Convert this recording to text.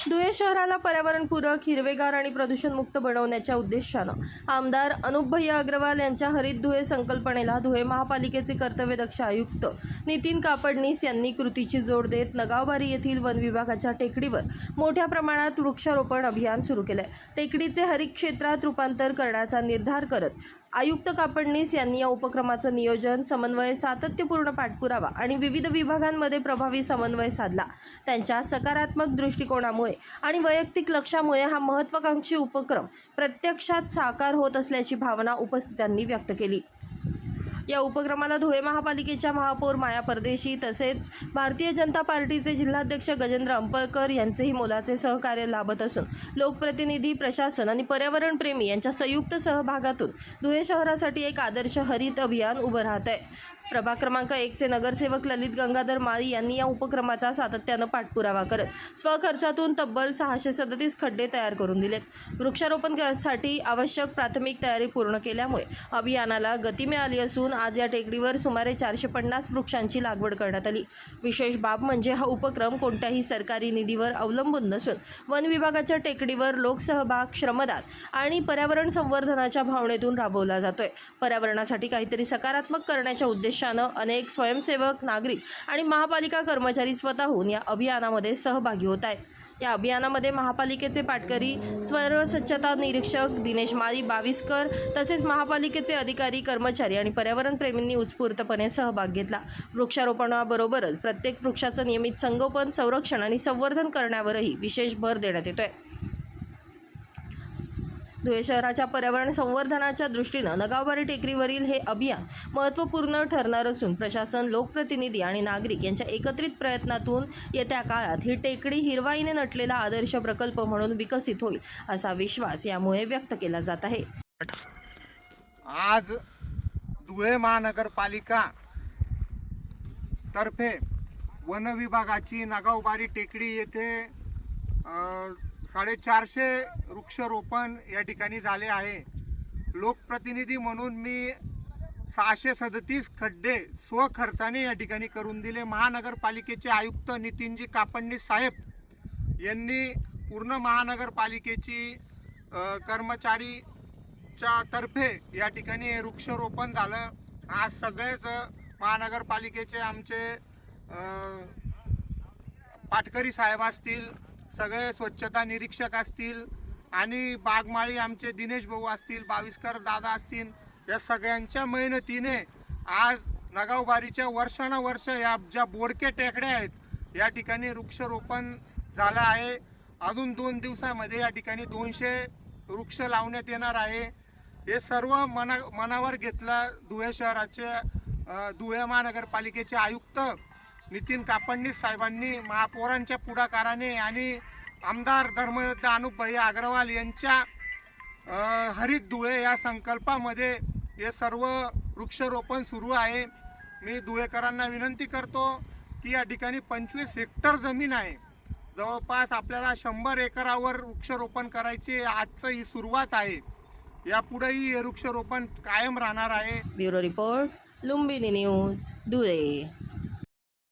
धुळे शहराला पर्यावरणपूरक, हिरवेगार आणि प्रदूषणमुक्त बनवण्याच्या उद्देशानं आमदार अनुपभैया अग्रवाल यांच्या हरित धुळे संकल्पनेला धुळे महापालिकेचे कर्तव्यदक्ष आयुक्त नितीन कापडनीस यांनी कृतीची जोड देत नगावबारी येथील वन विभागाच्या टेकडीवर मोठ्या प्रमाणात वृक्षारोपण अभियान सुरू केलंय। टेकडीचे हरित क्षेत्रात रूपांतर करण्याचा निर्धार करत आयुक्त कापडनीस यांनी या उपक्रमाचं नियोजन, समन्वय, सातत्यपूर्ण पाठपुरावा आणि विविध विभागांमध्ये प्रभावी समन्वय साधला। त्यांच्या सकारात्मक दृष्टिकोनामुळे आणि वैयक्तिक लक्ष्यामुळे हा महत्त्वाकांक्षी उपक्रम प्रत्यक्षात साकार होत असल्याची भावना उपस्थितांनी व्यक्त केली। या उपक्रमाला धुळे महापालिकेच्या महापौर माया परदेशी तसेच भारतीय जनता पार्टीचे जिल्हाध्यक्ष गजेंद्र अंपळकर यांचेही मोलाचे सहकार्य लाभत असून लोकप्रतिनिधी, प्रशासन आणि पर्यावरणप्रेमी यांच्या संयुक्त सहभागातून धुळे शहरासाठी एक आदर्श हरित अभियान उभं राहत आहे। प्रभाग क्रमांक 1 चे नगरसेवक ललित गंगाधर माळी यांनी या उपक्रमाचा सातत्यानं पाठपुरावा करत स्वखर्चातून तब्बल 637 खड्डे तयार करून दिलेत। वृक्षारोपणासाठी आवश्यक प्राथमिक तयारी पूर्ण केल्यामुळे अभियानाला गती मिळाली असून आज या टेकडीवर सुमारे 450 वृक्षांची लागवड करण्यात आली। विशेष बाब म्हणजे हा उपक्रम कोणत्याही सरकारी निधीवर अवलंबून नसून वन विभागाच्या टेकडीवर लोकसहभाग, श्रमदान आणि पर्यावरण संवर्धनाच्या भावनेतून राबवला जातोय। पर्यावरणासाठी काहीतरी सकारात्मक करण्याच्या उद्देशाने अनेक स्वयंसेवक, नागरिक आणि महापालिका कर्मचारी स्वतःहून या अभियानामध्ये सहभागी होत आहेत। या अभियानामध्ये महापालिकेचे पाटकरी, सर्व स्वच्छता निरीक्षक दिनेश माळी, बाविस्कर तसेच महापालिकेचे अधिकारी, कर्मचारी आणि पर्यावरणप्रेमींनी उत्स्फूर्तपणे सहभाग घेतला। वृक्षारोपणाबरोबरच प्रत्येक वृक्षाचं नियमित संगोपन, संरक्षण आणि संवर्धन करण्यावरही विशेष भर देण्यात येतोय। धुळे शहराच्या पर्यावरण संवर्धनाच्या दृष्टीनं नगावबारी टेकडीवरील हे अभियान महत्त्वपूर्ण ठरणार असून प्रशासन, लोकप्रतिनिधी आणि नागरिक यांच्या एकत्रित प्रयत्नातून येत्या काळात ही टेकडी हिरवाईने नटलेला आदर्श प्रकल्प म्हणून विकसित होईल असा विश्वास यामुळे व्यक्त केला जात आहे। आज धुळे महानगरपालिका तर्फे वन विभागाची नगावबारी टेकडी येथे 450 वृक्षारोपण या ठिकाणी झाले आहे। लोकप्रतिनिधी म्हणून मी 637 खड्डे स्वखर्चाने या ठिकाणी करून दिले। महानगरपालिकेचे आयुक्त नितीनजी कापडनीस साहेब यांनी पूर्ण महानगरपालिकेची कर्मचारीच्या तर्फे या ठिकाणी वृक्षारोपण झालं। आज सगळेच महानगरपालिकेचे आमचे पाटकरी साहेब असतील, सगळे स्वच्छता निरीक्षक असतील आणि बागमाळी आमचे दिनेश भाऊ असतील, बाविस्कर दादा असतील, या सगळ्यांच्या मेहनतीने आज नगावबारीच्या वर्षानुवर्ष या ज्या बोडके टेकड्या आहेत या ठिकाणी वृक्षारोपण झालं आहे। अजून 2 दिवसामध्ये या ठिकाणी 200 वृक्ष लावण्यात येणार आहे। हे सर्व मनावर घेतलं धुळे शहराचे धुळे महानगरपालिकेचे आयुक्त नितीन कापडनीस साहेबांनी महापौरांच्या पुढाकाराने आणि आमदार धर्मयोद्धा अनुपभैया अग्रवाल यांच्या हरित धुळे या संकल्पामध्ये हे सर्व वृक्षारोपण सुरू आहे। मी धुळेकरांना विनंती करतो की या ठिकाणी 25 हेक्टर जमीन आहे, जवळपास आपल्याला 100 एकरावर वृक्षारोपण करायचे। आजची ही सुरुवात आहे, यापुढेही हे वृक्षारोपण कायम राहणार आहे। Bureau report, Lumbini news, Dhule.